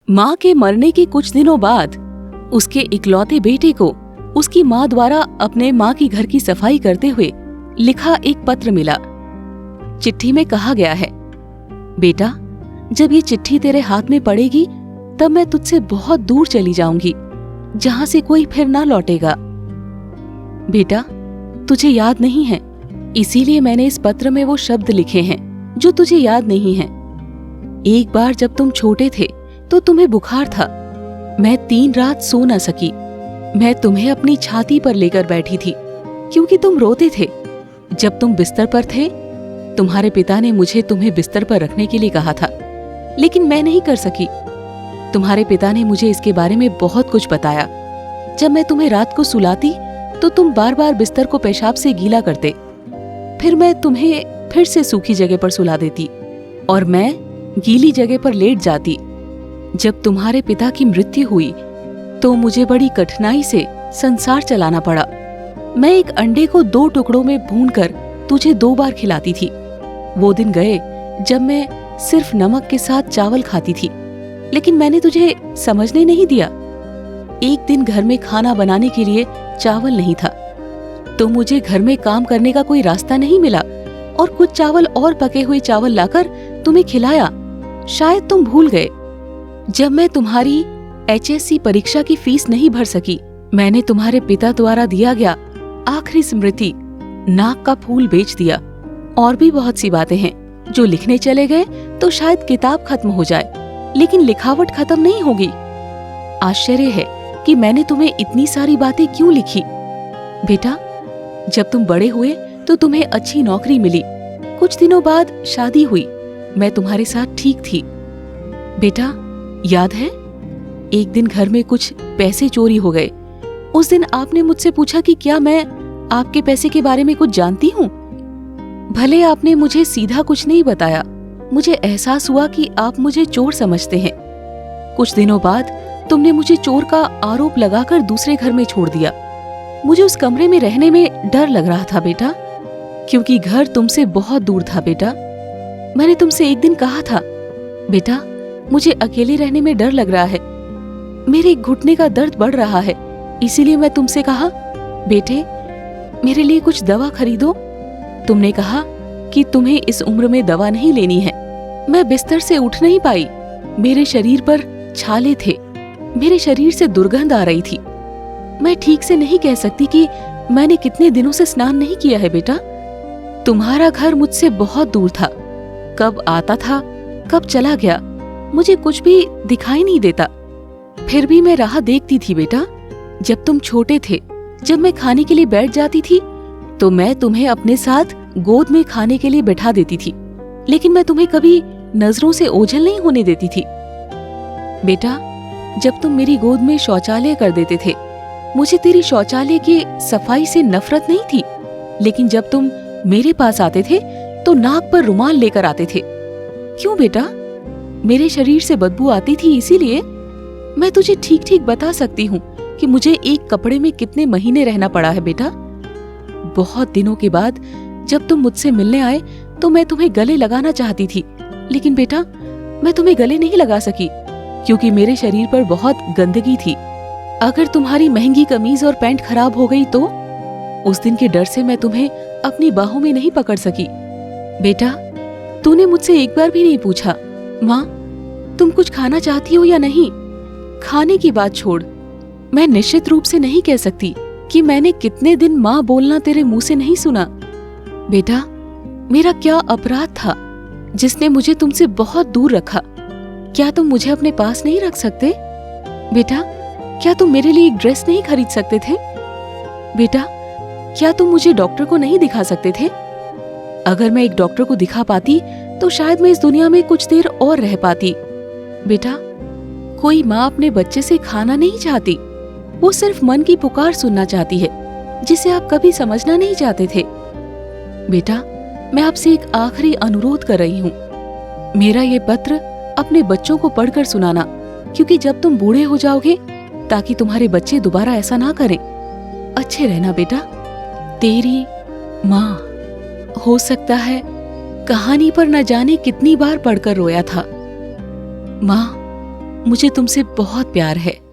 माँ के मरने के कुछ दिनों बाद उसके इकलौते बेटे को उसकी माँ द्वारा अपने माँ की घर की सफाई करते हुए लिखा एक पत्र मिला। चिट्ठी में कहा गया है, बेटा, जब ये चिट्ठी तेरे हाथ में पड़ेगी तब मैं तुझसे बहुत दूर चली जाऊंगी, जहां से कोई फिर ना लौटेगा। बेटा, तुझे याद नहीं है, इसीलिए मैंने इस पत्र में वो शब्द लिखे हैं जो तुझे याद नहीं है। एक बार जब तुम छोटे थे तो तुम्हें बुखार था। मैं 3 रात सो न सकी। मैं तुम्हें अपनी छाती पर लेकर बैठी थी क्योंकि तुम रोते थे। जब तुम बिस्तर पर थे, तुम्हारे पिता ने मुझे तुम्हें बिस्तर पर रखने के लिए कहा था, लेकिन मैं नहीं कर सकी। तुम्हारे पिता ने मुझे इसके बारे में बहुत कुछ बताया। जब मैं तुम्हें रात को सुलाती तो तुम बार बार बिस्तर को पेशाब से गीला करते। फिर मैं तुम्हें फिर से सूखी जगह पर सुला देती और मैं गीली जगह पर लेट जाती। जब तुम्हारे पिता की मृत्यु हुई तो मुझे बड़ी कठिनाई से संसार चलाना पड़ा। मैं एक अंडे को 2 टुकड़ों में भूनकर तुझे 2 बार खिलाती थी। वो दिन गए जब मैं सिर्फ नमक के साथ चावल खाती थी, लेकिन मैंने तुझे समझने नहीं दिया। एक दिन घर में खाना बनाने के लिए चावल नहीं था, तो मुझे घर में काम करने का कोई रास्ता नहीं मिला और कुछ चावल और पके हुए चावल लाकर तुम्हें खिलाया। शायद तुम भूल गए। जब मैं तुम्हारी HSC परीक्षा की फीस नहीं भर सकी, मैंने तुम्हारे पिता द्वारा दिया गया आखिरी स्मृति नाक का फूल बेच दिया। और भी बहुत सी बातें हैं जो लिखने चले गए तो शायद किताब खत्म हो जाए, लेकिन लिखावट खत्म नहीं होगी। आश्चर्य है कि मैंने तुम्हें इतनी सारी बातें क्यों लिखी। बेटा, जब तुम बड़े हुए तो तुम्हें अच्छी नौकरी मिली। कुछ दिनों बाद शादी हुई। मैं तुम्हारे साथ ठीक थी। बेटा, याद है, एक दिन घर में कुछ पैसे चोरी हो गए। उस दिन आपने मुझसे पूछा कि क्या मैं आपके पैसे के बारे में कुछ जानती हूँ। भले आपने मुझे सीधा कुछ नहीं बताया, मुझे एहसास हुआ कि आप मुझे चोर समझते हैं। कुछ दिनों बाद तुमने मुझे चोर का आरोप लगाकर दूसरे घर में छोड़ दिया। मुझे उस कमरे में रहने में डर लग रहा था बेटा, क्योंकि घर तुमसे बहुत दूर था। बेटा, मैंने तुमसे एक दिन कहा था, बेटा, मुझे अकेले रहने में डर लग रहा है, मेरे घुटने का दर्द बढ़ रहा है, इसीलिए मैं तुमसे कहा, बेटे, मेरे लिए कुछ दवा खरीदो। तुमने कहा कि तुम्हें इस उम्र में दवा नहीं लेनी है। मैं बिस्तर से उठ नहीं पाई। मेरे शरीर पर छाले थे। मेरे शरीर से दुर्गंध आ रही थी। मैं ठीक से नहीं कह सकती कि मैंने कितने दिनों से स्नान नहीं किया है। बेटा, तुम्हारा घर मुझसे बहुत दूर था। कब आता था, कब चला गया, मुझे कुछ भी दिखाई नहीं देता। फिर भी मैं राह देखती थी। बेटा, जब तुम छोटे थे, जब मैं खाने के लिए बैठ जाती थी तो मैं तुम्हें अपने साथ गोद में खाने के लिए बैठा देती थी, लेकिन मैं तुम्हें कभी नजरों से ओझल नहीं होने देती थी। बेटा, जब तुम मेरी गोद में शौचालय कर देते थे, मुझे तेरी शौचालय की सफाई से नफरत नहीं थी, लेकिन जब तुम मेरे पास आते थे तो नाक पर रुमाल लेकर आते थे। क्यों बेटा? मेरे शरीर से बदबू आती थी, इसीलिए। मैं तुझे ठीक ठीक बता सकती हूँ कि मुझे एक कपड़े में कितने महीने रहना पड़ा है। बेटा, बहुत दिनों के बाद जब तुम मुझसे मिलने आए तो मैं तुम्हें गले लगाना चाहती थी, लेकिन बेटा, मैं तुम्हें गले नहीं लगा सकी क्योंकि मेरे शरीर पर बहुत गंदगी थी। अगर तुम्हारी महंगी कमीज और पैंट खराब हो गई तो उस दिन के डर से मैं तुम्हें अपनी बाहों में नहीं पकड़ सकी। बेटा, तूने मुझसे एक बार भी नहीं पूछा, माँ, तुम कुछ खाना चाहती हो या नहीं। खाने की बात छोड़, मैं निश्चित रूप से नहीं कह सकती कि मैंने कितने दिन माँ बोलना तेरे मुंह से नहीं सुना। बेटा, मेरा क्या अपराध था जिसने मुझे तुमसे बहुत दूर रखा। क्या तुम मुझे अपने पास नहीं रख सकते? बेटा, क्या तुम मेरे लिए एक ड्रेस नहीं खरीद सकते थे? बेटा, क्या तुम मुझे डॉक्टर को नहीं दिखा सकते थे? अगर मैं एक डॉक्टर को दिखा पाती तो शायद मैं इस दुनिया में कुछ देर और रह पाती। बेटा, कोई माँ अपने बच्चे से खाना नहीं चाहती, वो सिर्फ मन की पुकार सुनना चाहती है जिसे आप कभी समझना नहीं चाहते थे। बेटा, मैं आपसे एक आखिरी अनुरोध कर रही हूँ। मेरा ये पत्र अपने बच्चों को पढ़कर सुनाना, क्योंकि जब तुम बूढ़े हो जाओगे ताकि तुम्हारे बच्चे दोबारा ऐसा ना करें। अच्छे रहना बेटा, तेरी माँ। हो सकता है कहानी पर न जाने कितनी बार पढ़कर रोया था। माँ, मुझे तुमसे बहुत प्यार है।